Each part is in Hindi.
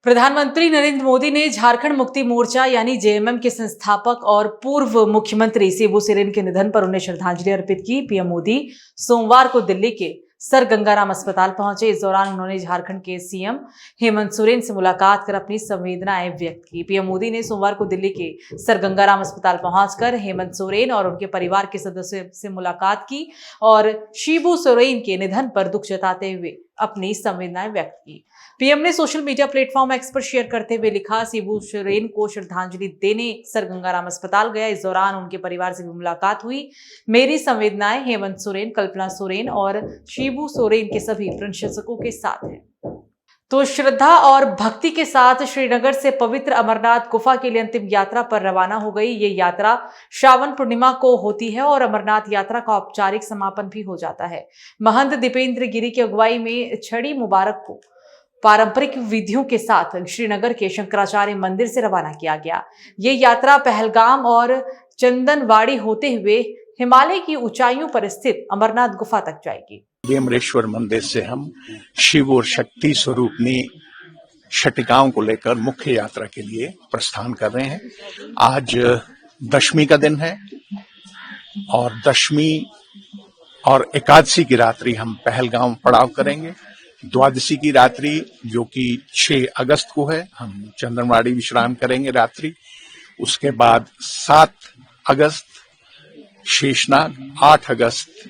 प्रधानमंत्री नरेंद्र मोदी ने झारखंड मुक्ति मोर्चा यानी जेएमएम के संस्थापक और पूर्व मुख्यमंत्री शिबू सोरेन के निधन पर उन्हें श्रद्धांजलि अर्पित की। पीएम मोदी सोमवार को दिल्ली के सर गंगाराम अस्पताल पहुंचे। इस दौरान उन्होंने झारखंड के सीएम हेमंत सोरेन से मुलाकात कर अपनी संवेदनाएं व्यक्त की। पीएम मोदी ने सोमवार को दिल्ली के सर गंगाराम अस्पताल पहुंचकर हेमंत सोरेन और उनके परिवार के सदस्यों से मुलाकात की और शिबू सोरेन के निधन पर दुख जताते हुए अपनी संवेदनाएं व्यक्त की। पीएम ने सोशल मीडिया प्लेटफॉर्म एक्स पर शेयर करते हुए लिखा, शिबू सोरेन को श्रद्धांजलि देने सर गंगाराम अस्पताल गया। इस दौरान उनके परिवार से भी मुलाकात हुई। मेरी संवेदनाएं हेमंत सोरेन, कल्पना सोरेन और शिबू सोरेन के सभी प्रशंसकों के साथ है। तो श्रद्धा और भक्ति के साथ श्रीनगर से पवित्र अमरनाथ गुफा के लिए अंतिम यात्रा पर रवाना हो गई। ये यात्रा श्रावण पूर्णिमा को होती है और अमरनाथ यात्रा का औपचारिक समापन भी हो जाता है। महंत दीपेंद्र गिरी की अगुवाई में छड़ी मुबारक को पारंपरिक विधियों के साथ श्रीनगर के शंकराचार्य मंदिर से रवाना किया गया। ये यात्रा पहलगाम और चंदनवाड़ी होते हुए हिमालय की ऊंचाइयों पर स्थित अमरनाथ गुफा तक जाएगी। अमरेश्वर मंदिर से हम शिव और शक्ति स्वरूपनी शटिकाओं को लेकर मुख्य यात्रा के लिए प्रस्थान कर रहे हैं। आज दशमी का दिन है और दशमी और एकादशी की रात्रि हम पहलगाम पड़ाव करेंगे। द्वादशी की रात्रि जो कि 6 अगस्त को है, हम चंदनवाड़ी विश्राम करेंगे रात्रि। उसके बाद 7 अगस्त शेषनाग, 8 अगस्त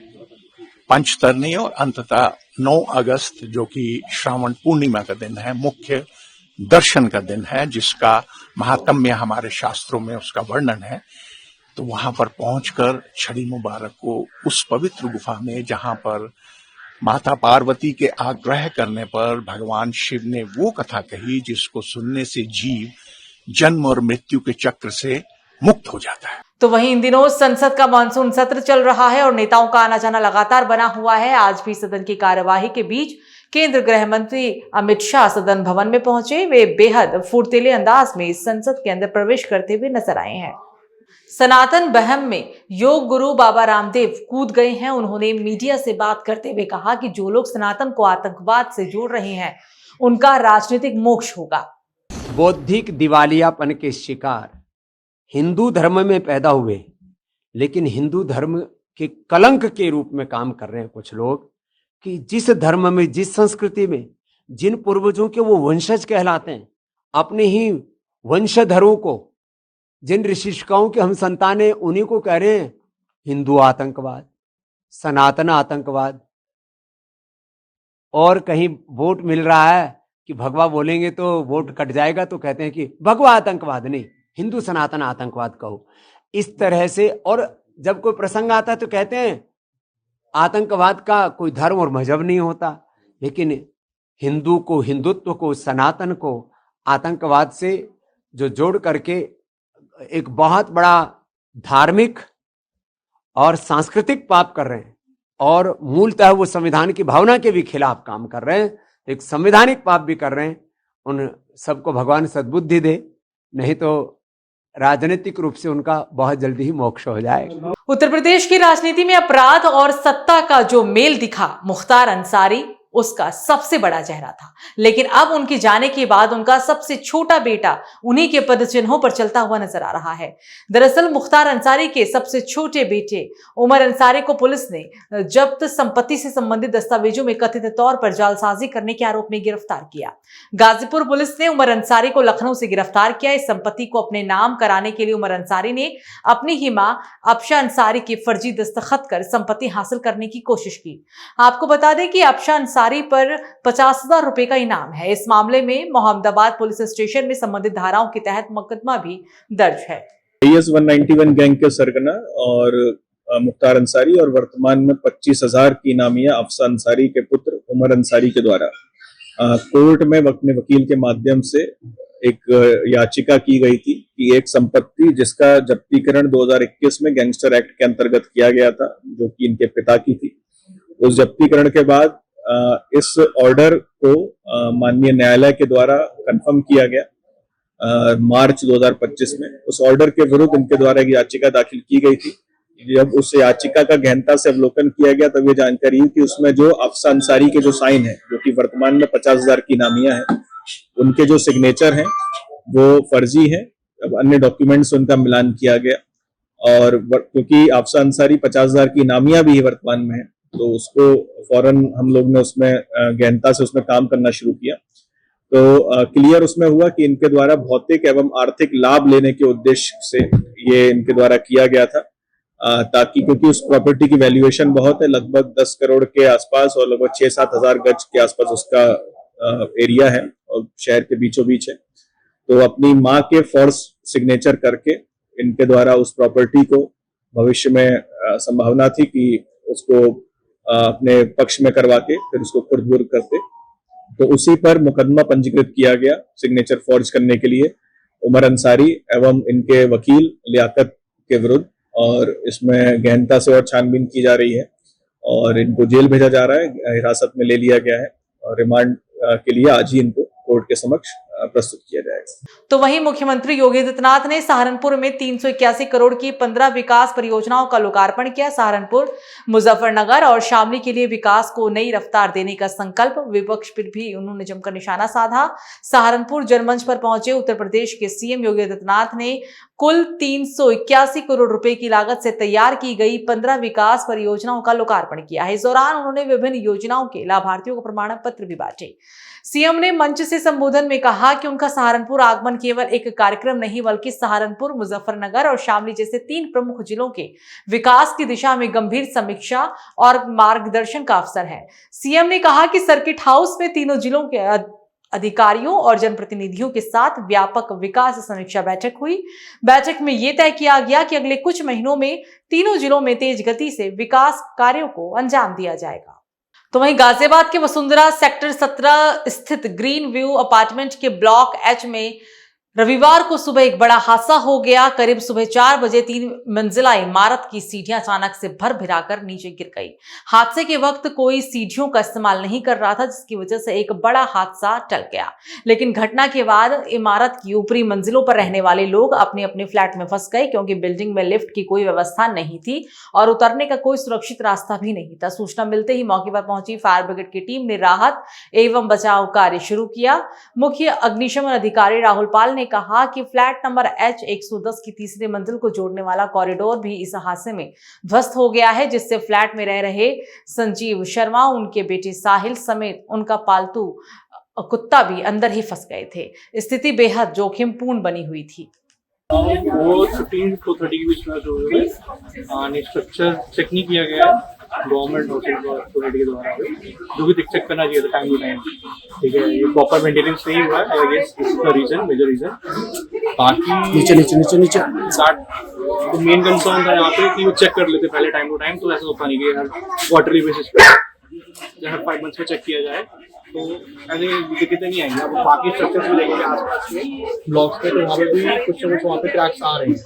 पंचतरणी और अंततः 9 अगस्त जो कि श्रावण पूर्णिमा का दिन है, मुख्य दर्शन का दिन है, जिसका महात्म्य हमारे शास्त्रों में उसका वर्णन है। तो वहां पर पहुंचकर छड़ी मुबारक को उस पवित्र गुफा में, जहां पर माता पार्वती के आग्रह करने पर भगवान शिव ने वो कथा कही जिसको सुनने से जीव जन्म और मृत्यु के चक्र से मुक्त हो जाता है। तो वहीं इन दिनों संसद का मानसून सत्र चल रहा है और नेताओं का आना जाना लगातार बना हुआ है। आज भी सदन की कार्यवाही के बीच केंद्रीय गृह मंत्री अमित शाह सदन भवन में पहुंचे। वे बेहद फुर्तीले अंदाज में संसद के अंदर प्रवेश करते हुए नजर आए हैं। सनातन बहम में योग गुरु बाबा रामदेव कूद गए हैं। उन्होंने मीडिया से बात करते हुए कहा कि जो लोग सनातन को आतंकवाद से जोड़ रहे हैं उनका राजनीतिक मोक्ष होगा। बौद्धिक दिवालियापन के शिकार हिंदू धर्म में पैदा हुए, लेकिन हिंदू धर्म के कलंक के रूप में काम कर रहे हैं कुछ लोग कि जिस धर्म में, जिस संस्कृति में जिन पूर्वजों के वो वंशज कहलाते हैं, अपने ही वंशधरों को, जिन ऋषिकाओं के हम संतान हैं, उन्हीं को कह रहे हैं हिंदू आतंकवाद, सनातन आतंकवाद। और कहीं वोट मिल रहा है कि भगवा बोलेंगे तो वोट कट जाएगा, तो कहते हैं कि भगवा आतंकवाद नहीं, हिंदू सनातन आतंकवाद कहो। इस तरह से, और जब कोई प्रसंग आता है तो कहते हैं आतंकवाद का कोई धर्म और मजहब नहीं होता, लेकिन हिंदू को, हिंदुत्व को, सनातन को आतंकवाद से जो जोड़ करके एक बहुत बड़ा धार्मिक और सांस्कृतिक पाप कर रहे हैं और मूलतः वो संविधान की भावना के भी खिलाफ काम कर रहे हैं, एक संवैधानिक पाप भी कर रहे हैं। उन सबको भगवान सद्बुद्धि दे, नहीं तो राजनीतिक रूप से उनका बहुत जल्दी ही मोक्ष हो जाएगा। उत्तर प्रदेश की राजनीति में अपराध और सत्ता का जो मेल दिखा, मुख्तार अंसारी उसका सबसे बड़ा चेहरा था, लेकिन अब उनके जाने के बाद उनका सबसे छोटा बेटा उन्हीं के पदचिन्हों पर चलता हुआ नजर आ रहा है। दरअसल मुख्तार अंसारी के सबसे छोटे बेटे उमर अंसारी को पुलिस ने जब्त संपत्ति से संबंधित दस्तावेजों में कथित तौर पर जालसाजी करने के आरोप में गिरफ्तार किया। गाजीपुर पुलिस ने उमर अंसारी को लखनऊ से गिरफ्तार किया। इस संपत्ति को अपने नाम कराने के लिए उमर अंसारी ने अपनी ही मां अफशा अंसारी के फर्जी दस्तखत कर संपत्ति हासिल करने की कोशिश की। आपको बता दें कि अफशा अंसारी पर 50,000 रुपए का इनाम है। इस मामले में मोहम्मदाबाद पुलिस स्टेशन में संबंधित धाराओं के तहत मुकदमा भी दर्ज है। IS 191 गैंग के सरगना और मुख्तार अंसारी और वर्तमान में 25,000 की इनामिया अफशा अंसारी के पुत्र उमर अंसारी के द्वारा कोर्ट में अपने वकील के माध्यम से एक याचिका की गई थी कि एक संपत्ति जिसका जब्तीकरण 2021 में गैंगस्टर एक्ट के अंतर्गत किया गया था, जो कि इनके पिता की थी, उस जब्तीकरण के बाद इस ऑर्डर को माननीय न्यायालय के द्वारा कंफर्म किया गया मार्च 2025 में। उस ऑर्डर के विरुद्ध इनके द्वारा एक याचिका दाखिल की गई थी। जब उस याचिका का गहनता से अवलोकन किया गया तब ये जानकारी हुई कि उसमें जो अफशा अंसारी के जो साइन है, जो कि वर्तमान में 50,000 की इनामिया है, उनके जो सिग्नेचर हैं वो फर्जी हैं। अब अन्य डॉक्यूमेंट्स उनका मिलान किया गया, और क्योंकि आफसा अंसारी 50,000 की इनामिया भी वर्तमान में है, तो उसको फौरन हम लोग ने उसमें गहनता से उसमें काम करना शुरू किया। तो क्लियर उसमें हुआ कि इनके द्वारा भौतिक एवं आर्थिक लाभ लेने के उद्देश्य से ये इनके द्वारा किया गया था, ताकि क्योंकि उस प्रॉपर्टी की वैल्यूएशन बहुत है, लगभग 10 करोड़ के आसपास और लगभग 6-7 हजार गज के आसपास उसका एरिया है और शहर के बीचों बीच है। तो अपनी माँ के फोर्स सिग्नेचर करके इनके द्वारा उस प्रॉपर्टी को भविष्य में संभावना थी कि उसको अपने पक्ष में करवा के फिर उसको खुर्द-बुर्द करते, तो उसी पर मुकदमा पंजीकृत किया गया सिग्नेचर फॉर्ज करने के लिए उमर अंसारी एवं इनके वकील लियाकत के विरुद्ध, और इसमें गहनता से और छानबीन की जा रही है और इनको जेल भेजा जा रहा है, हिरासत में ले लिया गया है और रिमांड के लिए आज ही इनको कोर्ट के समक्ष प्रस्तुत किया जाएगा। तो वहीं मुख्यमंत्री योगी आदित्यनाथ ने सहारनपुर में 381 करोड़ की 15 विकास परियोजनाओं का लोकार्पण किया। सहारनपुर, मुजफ्फरनगर और शामली के लिए विकास को नई रफ्तार देने का संकल्प। विपक्ष पर भी उन्होंने जमकर निशाना साधा। सहारनपुर जनमंच पर पहुंचे उत्तर प्रदेश के सीएम योगी आदित्यनाथ ने कुल 381 करोड़ रुपए की लागत से तैयार की गई 15 विकास परियोजनाओं का लोकार्पण किया है। इस दौरान उन्होंने विभिन्न योजनाओं के लाभार्थियों को प्रमाण पत्र भी बांटे। सीएम ने मंच से संबोधन में कहा कि उनका सहारनपुर आगमन केवल एक कार्यक्रम नहीं, बल्कि सहारनपुर, मुजफ्फरनगर और शामली जैसे 3 प्रमुख जिलों के विकास की दिशा में गंभीर समीक्षा और मार्गदर्शन का अवसर है। सीएम ने कहा कि सर्किट हाउस में तीनों जिलों के अधिकारियों और जनप्रतिनिधियों के साथ व्यापक विकास समीक्षा बैठक हुई। बैठक में यह तय किया गया कि अगले कुछ महीनों में तीनों जिलों में तेज गति से विकास कार्यों को अंजाम दिया जाएगा। तो वहीं गाजियाबाद के वसुंधरा सेक्टर 17 स्थित ग्रीन व्यू अपार्टमेंट के ब्लॉक एच में रविवार को सुबह एक बड़ा हादसा हो गया। करीब सुबह 4 बजे 3 मंजिला इमारत की सीढ़ियां अचानक से भर भिराकर नीचे गिर गई। हादसे के वक्त कोई सीढ़ियों का इस्तेमाल नहीं कर रहा था, जिसकी वजह से एक बड़ा हादसा टल गया। लेकिन घटना के बाद इमारत की ऊपरी मंजिलों पर रहने वाले लोग अपने अपने फ्लैट में फंस गए, क्योंकि बिल्डिंग में लिफ्ट की कोई व्यवस्था नहीं थी और उतरने का कोई सुरक्षित रास्ता भी नहीं था। सूचना मिलते ही मौके पर पहुंची फायर ब्रिगेड की टीम ने राहत एवं बचाव कार्य शुरू किया। मुख्य अग्निशमन अधिकारी राहुल पाल ने कहा कि फ्लैट नंबर H110 की तीसरी मंजिल को जोड़ने वाला कॉरिडोर भी इस हादसे में ध्वस्त हो गया है, जिससे फ्लैट में रह रहे संजीव शर्मा, उनके बेटे साहिल समेत उनका पालतू कुत्ता भी अंदर ही फंस गए थे। स्थिति बेहद जोखिमपूर्ण बनी हुई थी। वो 15 to 30 के बीच में जो है स्ट्रक्चर चेक नहीं किया गया है गवर्नमेंट अथॉरिटी के द्वारा, जो भी चेक करना चाहिए था टाइम टू टाइम। ठीक है, ये प्रॉपर मेंटेनेंस नहीं हुआ है, I guess this is the reason, major reason. बाकी नीचे तो मेन कंसर्न था यहाँ पे कि वो चेक कर लेते पहले टाइम टू टाइम, तो ऐसा होता नहीं कि हर क्वार्टरली बेसिस पे हर 5 मंथ्स में चेक किया जाए, तो ऐसे दिक्कतें नहीं आएंगी। अब बाकी स्ट्रक्चर्स भी देखेंगे आसपास के ब्लॉक्स पे, तो वहाँ पे भी कुछ ना कुछ वहाँ पे क्रैक्स आ रहे हैं,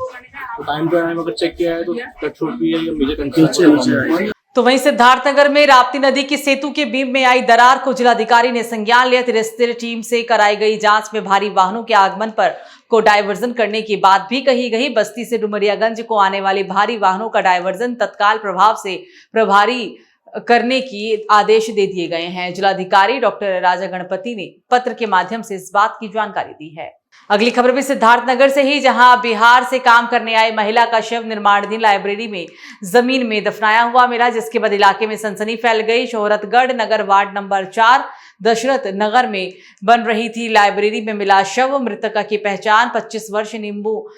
तो टाइम टू टाइम अगर चेक किया है तो टच छूट भी है, ये मेजर कंसर्न। तो वहीं सिद्धार्थनगर में राप्ती नदी के सेतु के बीम में आई दरार को जिलाधिकारी ने संज्ञान लिया। तिरस्तेर टीम से कराई गई जांच में भारी वाहनों के आगमन पर को डायवर्जन करने की बात भी कही गई। बस्ती से डुमरियागंज को आने वाले भारी वाहनों का डायवर्जन तत्काल प्रभाव से प्रभारी करने की आदेश दे दिए गए हैं। जिलाधिकारी डॉक्टर राजा गणपति ने पत्र के माध्यम से इस बात की जानकारी दी है। अगली खबर भी सिद्धार्थनगर से ही, जहां बिहार से काम करने आई महिला का शव निर्माणाधीन लाइब्रेरी में जमीन में दफनाया हुआ मिला, जिसके बाद इलाके में सनसनी फैल गई। शोहरतगढ़ नगर वार्ड नंबर 4 दशरथ नगर में बन रही थी लाइब्रेरी में मिला शव। मृतका की पहचान 25 वर्ष नींबू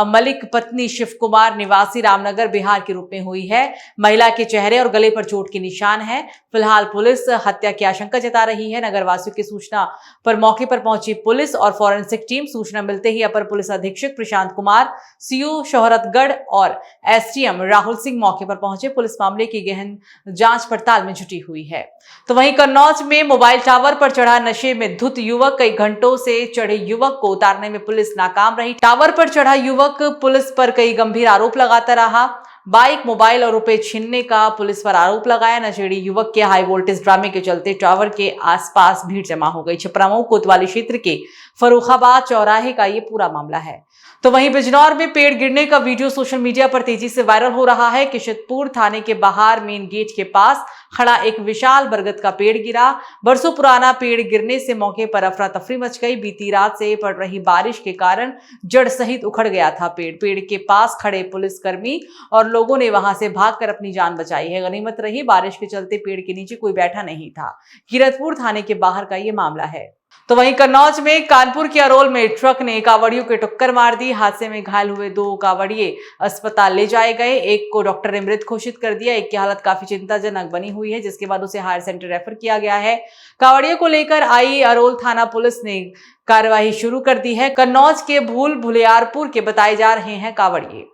मलिक पत्नी शिव कुमार निवासी रामनगर बिहार के रूप में हुई है। महिला के चेहरे और गले पर चोट के निशान है। फिलहाल पुलिस हत्या की आशंका जता रही है। नगरवासियों की सूचना पर मौके पर पहुंची पुलिस और फॉरेंसिक टीम। सूचना मिलते ही अपर पुलिस अधीक्षक प्रशांत कुमार, सीओ शोहरतगढ़ और एसडीएम राहुल सिंह मौके पर पहुंचे। पुलिस मामले की गहन जांच पड़ताल में जुटी हुई है। तो वहीं कन्नौज में मोबाइल टावर पर चढ़ा नशे में धुत युवक, कई घंटों से चढ़े युवक को उतारने में पुलिस नाकाम रही। टावर पर चढ़ा युवक पुलिस पर कई गंभीर आरोप लगाता रहा। बाइक, मोबाइल और रुपए छीनने का पुलिस पर आरोप लगाया। नशेड़ी युवक के हाई वोल्टेज ड्रामे के चलते टावर के आसपास भीड़ जमा हो गई। छपरामऊ कोतवाली क्षेत्र के फर्रुखाबाद चौराहे का ये पूरा मामला है। तो वहीं बिजनौर में पेड़ गिरने का वीडियो सोशल मीडिया पर तेजी से वायरल हो रहा है। किशतपुर थाने के बाहर मेन गेट के पास खड़ा एक विशाल बरगद का पेड़ गिरा। बरसों पुराना पेड़ गिरने से मौके पर अफरा तफरी मच गई। बीती रात से पड़ रही बारिश के कारण जड़ सहित उखड़ गया था पेड़ के पास खड़े पुलिसकर्मी और लोगों ने वहां से भागकर अपनी जान बचाई है। गनीमत रही बारिश के चलते पेड़ के नीचे कोई बैठा नहीं था। किरतपुर थाने के बाहर का ये मामला है। तो वहीं कन्नौज में कानपुर के अरोल में ट्रक ने कावड़ियों के टक्कर मार दी। हादसे में घायल हुए 2 कावड़िए अस्पताल ले जाए गए। एक को डॉक्टर ने मृत घोषित कर दिया। एक की हालत काफी चिंताजनक बनी हुई है, जिसके बाद उसे हायर सेंटर रेफर किया गया है। कावड़ियों को लेकर आई अरोल थाना पुलिस ने कार्यवाही शुरू कर दी है। कन्नौज के भूल भुलियारपुर के बताए जा रहे हैं कावड़िए।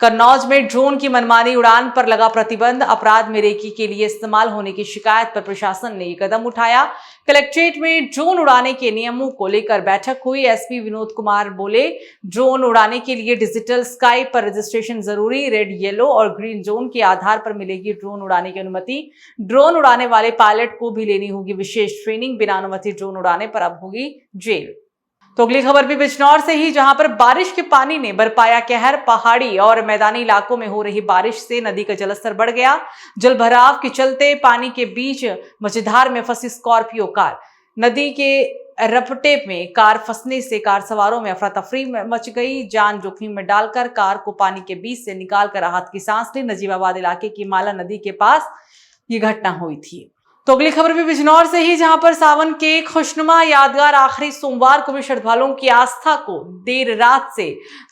कन्नौज में ड्रोन की मनमानी उड़ान पर लगा प्रतिबंध। अपराध में रेकी के लिए इस्तेमाल होने की शिकायत पर प्रशासन ने ये कदम उठाया। कलेक्ट्रेट में ड्रोन उड़ाने के नियमों को लेकर बैठक हुई। एसपी विनोद कुमार बोले, ड्रोन उड़ाने के लिए डिजिटल स्काई पर रजिस्ट्रेशन जरूरी। रेड, येलो और ग्रीन जोन के आधार पर मिलेगी ड्रोन उड़ाने की अनुमति। ड्रोन उड़ाने वाले पायलट को भी लेनी होगी विशेष ट्रेनिंग। बिना अनुमति ड्रोन उड़ाने पर अब होगी जेल। तो अगली खबर भी बिजनौर से ही, जहां पर बारिश के पानी ने बरपाया कहर। पहाड़ी और मैदानी इलाकों में हो रही बारिश से नदी का जलस्तर बढ़ गया। जलभराव के चलते पानी के बीच मझधार में फंसी स्कॉर्पियो कार। नदी के रपटे में कार फंसने से कार सवारों में अफरा तफरी मच गई। जान जोखिम में डालकर कार को पानी के बीच से निकालकर राहत की सांस ली। नजीबाबाद इलाके की माला नदी के पास ये घटना हुई थी। तो अगली खबर भी बिजनौर से ही, जहां पर सावन के खुशनुमा यादगार आखिरी सोमवार को भी श्रद्धालुओं की आस्था को देर रात से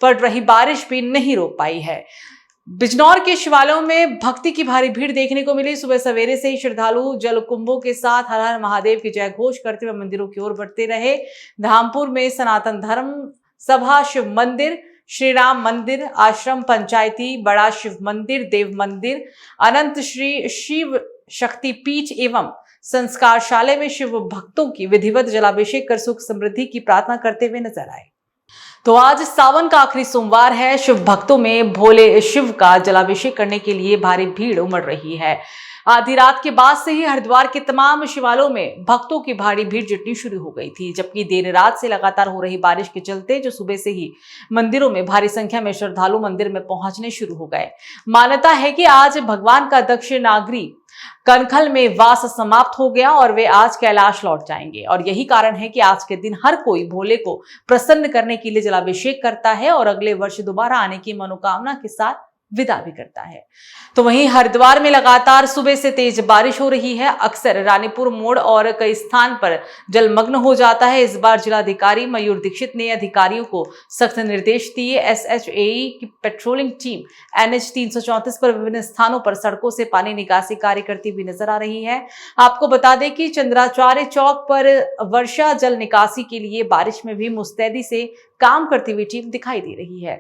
पड़ रही बारिश भी नहीं रोक पाई है। बिजनौर के शिवालयों में भक्ति की भारी भीड़ देखने को मिली। सुबह सवेरे से ही श्रद्धालु जल कुंभों के साथ हर हर महादेव की जय घोष करते हुए मंदिरों की ओर बढ़ते रहे। धामपुर में सनातन धर्म सभा शिव मंदिर, श्री राम मंदिर, आश्रम पंचायती, बड़ा शिव मंदिर, देव मंदिर, अनंत श्री शिव शक्ति पीठ एवं संस्कारशाला में शिव भक्तों की विधिवत जलाभिषेक कर सुख समृद्धि की प्रार्थना करते हुए नजर आए। तो आज सावन का आखिरी सोमवार है। शिव भक्तों में भोले शिव का जलाभिषेक करने के लिए भारी भीड़ उमड़ रही है। आधी रात के बाद से ही हरिद्वार के तमाम शिवालयों में भक्तों की भारी भीड़ जुटनी शुरू हो गई थी, जबकि देर रात से लगातार हो रही बारिश के चलते जो सुबह से ही मंदिरों में भारी संख्या में श्रद्धालु मंदिर में पहुंचने शुरू हो गए। मान्यता है कि आज भगवान का दक्षिणाग्नि कनखल में वास समाप्त हो गया और वे आज कैलाश लौट जाएंगे। और यही कारण है कि आज के दिन हर कोई भोले को प्रसन्न करने के लिए जलाभिषेक करता है और अगले वर्ष दोबारा आने की मनोकामना के साथ विदा भी करता है। तो वहीं हरिद्वार में लगातार सुबह से तेज बारिश हो रही है। अक्सर रानीपुर मोड़ और कई स्थान पर जलमग्न हो जाता है। इस बार जिलाधिकारी मयूर दीक्षित ने अधिकारियों को सख्त निर्देश दिए। SHAE की पेट्रोलिंग टीम NH 334 पर विभिन्न स्थानों पर सड़कों से पानी निकासी कार्य करती हुई नजर आ रही है। आपको बता दें कि चंद्राचार्य चौक पर वर्षा जल निकासी के लिए बारिश में भी मुस्तैदी से काम करती हुई टीम दिखाई दे रही है।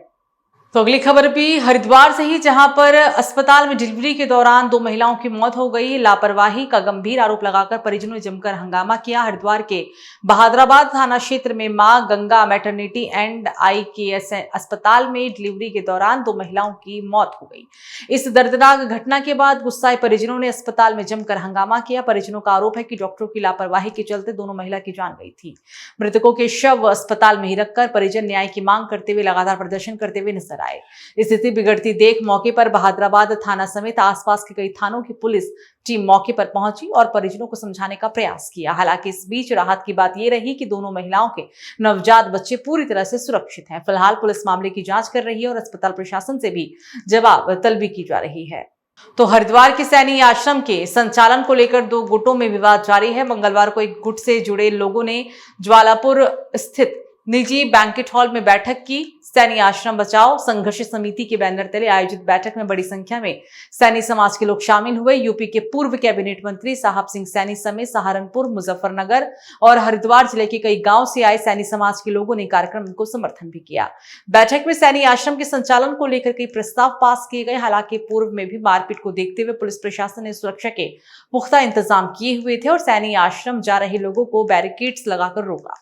तो अगली खबर भी हरिद्वार से ही, जहां पर अस्पताल में डिलीवरी के दौरान 2 महिलाओं की मौत हो गई। लापरवाही का गंभीर आरोप लगाकर परिजनों ने जमकर हंगामा किया। हरिद्वार के बहादुराबाद थाना क्षेत्र में मां गंगा मैटरनिटी एंड IKS अस्पताल में डिलीवरी के दौरान 2 महिलाओं की मौत हो गई। इस दर्दनाक घटना के बाद गुस्साए परिजनों ने अस्पताल में जमकर हंगामा किया। परिजनों का आरोप है कि डॉक्टरों की लापरवाही के चलते दोनों महिला की जान गई थी। मृतकों के शव अस्पताल में ही रखकर परिजन न्याय की मांग करते हुए लगातार प्रदर्शन करते हुए नजर आए। स्थिति बिगड़ती देख मौके पर बहादुराबाद थाना समेत आसपास के कई थानों की पुलिस टीम मौके पर पहुंची और परिजनों को समझाने का प्रयास किया। हालांकि इस बीच राहत की बात यह रही कि दोनों महिलाओं के नवजात बच्चे पूरी तरह से सुरक्षित हैं। फिलहाल पुलिस मामले की जांच कर रही है और अस्पताल प्रशासन से भी जवाब तलबी की जा रही है। तो हरिद्वार के सैनी आश्रम के संचालन को लेकर 2 गुटों में विवाद जारी है। मंगलवार को एक गुट से जुड़े लोगों ने ज्वालापुर स्थित निजी बैंकेट हॉल में बैठक की। सैनी आश्रम बचाओ संघर्ष समिति के बैनर तले आयोजित बैठक में बड़ी संख्या में सैनी समाज के लोग शामिल हुए। यूपी के पूर्व कैबिनेट मंत्री साहब सिंह सैनी समेत सहारनपुर, मुजफ्फरनगर और हरिद्वार जिले के कई गांव से आए सैनी समाज के लोगों ने कार्यक्रम को समर्थन भी किया। बैठक में सैनी आश्रम के संचालन को लेकर कई प्रस्ताव पास किए गए। हालांकि पूर्व में भी मारपीट को देखते हुए पुलिस प्रशासन ने सुरक्षा के पुख्ता इंतजाम किए हुए थे और सैनी आश्रम जा रहे लोगों को बैरिकेड्स लगाकर रोका।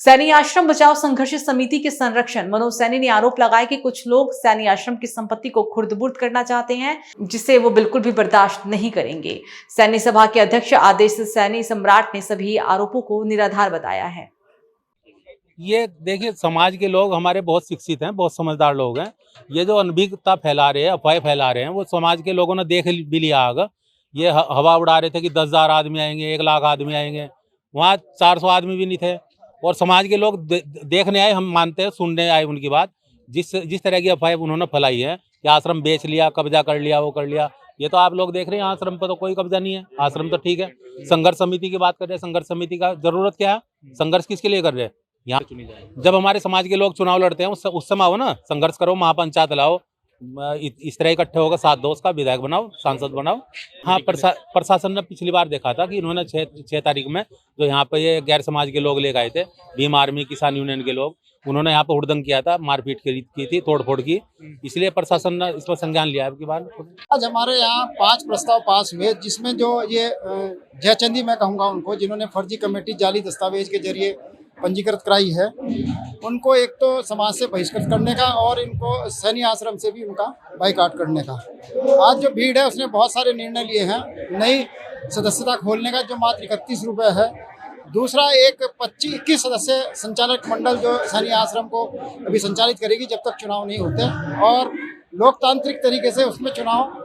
सैनी आश्रम बचाओ संघर्ष समिति के संरक्षण मनोज सैनी ने आरोप लगाया कि कुछ लोग सैनी आश्रम की संपत्ति को खुर्द-बुर्द करना चाहते हैं, जिसे वो बिल्कुल भी बर्दाश्त नहीं करेंगे। सैनी सभा के अध्यक्ष आदेश सैनी सम्राट ने सभी आरोपों को निराधार बताया है। ये देखिए, समाज के लोग हमारे बहुत शिक्षित हैं, बहुत समझदार लोग हैं। ये जो अनभिज्ञता फैला रहे हैं, अफवाहें फैला रहे हैं, वो समाज के लोगों ने देख भी लिया होगा। ये हवा उड़ा रहे थे कि 10,000 आदमी आएंगे, 1 लाख आदमी आएंगे। वहाँ 400 आदमी भी नहीं थे। और समाज के लोग देखने आए, हम मानते हैं, सुनने आए उनकी बात। जिस तरह की अफवाहें उन्होंने फैलाई है कि आश्रम बेच लिया, कब्जा कर लिया, वो कर लिया, ये तो आप लोग देख रहे हैं। आश्रम पर तो कोई कब्जा नहीं है, आश्रम तो ठीक है। संघर्ष समिति की बात कर रहे हैं, संघर्ष समिति का जरूरत क्या है? संघर्ष किसके लिए कर रहे हैं? यहाँ जब हमारे समाज के लोग चुनाव लड़ते हैं उस समय आओ ना, संघर्ष करो, महापंचायत लाओ, इस तरह इकट्ठे होकर 7 दोस्त का विधायक बनाओ, सांसद बनाओ। हाँ, प्रशासन ने पिछली बार देखा था कि इन्होंने 6 तारीख में जो यहाँ पे ये गैर समाज के लोग लेकर आए थे, भीम आर्मी, किसान यूनियन के लोग, उन्होंने यहाँ पे हुड़दंग किया था, मारपीट की थी, तोड़फोड़ की। इसलिए प्रशासन ने इस पर संज्ञान लिया है। बार आज हमारे यहाँ 5 प्रस्ताव पास हुए, जिसमें जो ये जयचंदी मैं कहूँगा उनको, जिन्होंने फर्जी कमेटी जाली दस्तावेज के जरिए पंजीकृत कराई है, उनको एक तो समाज से बहिष्कृत करने का और इनको सैनी आश्रम से भी उनका बाइकाट करने का। आज जो भीड़ है उसने बहुत सारे निर्णय लिए हैं। नई सदस्यता खोलने का जो मात्र 31 रुपये है। दूसरा, एक 21 सदस्य संचालक मंडल जो सैनी आश्रम को अभी संचालित करेगी जब तक चुनाव नहीं होते, और लोकतांत्रिक तरीके से उसमें चुनाव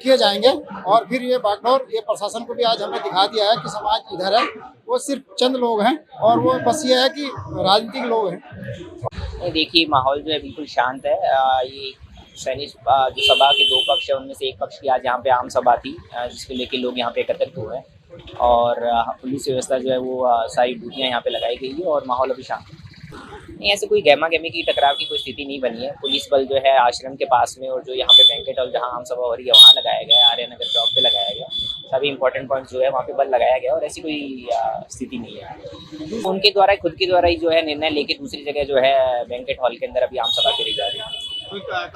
किए जाएंगे। और फिर ये बागडोर, ये प्रशासन को भी आज हमने दिखा दिया है कि समाज इधर है, वो सिर्फ चंद लोग हैं और वो बस ये है कि राजनीतिक लोग हैं। देखिए, माहौल जो है बिल्कुल शांत है। ये सैनिक जो सभा के 2 पक्ष है, उनमें से एक पक्ष की आज यहाँ पे आम सभा थी, जिसको लेके लोग यहाँ पे एकत्रित हुए हैं। और पुलिस व्यवस्था जो है वो सारी ड्यूटियाँ यहाँ पे लगाई गई है और माहौल अभी शांत है। नहीं, ऐसे कोई गहमा गहमी की टकराव की कोई स्थिति नहीं बनी है। पुलिस बल जो है आश्रम के पास में और जो यहाँ पे बैंकेट हॉल जहाँ आम सभा हो रही है वहाँ लगाया गया है, आर्य नगर चौक पे लगाया गया। सभी इंपॉर्टेंट पॉइंट्स जो है वहाँ पे बल लगाया गया और ऐसी कोई स्थिति नहीं है। उनके द्वारा, खुद के द्वारा ही जो है निर्णय लेके दूसरी जगह जो है बैंकेट हॉल के अंदर अभी आम सभा करी जा रही है।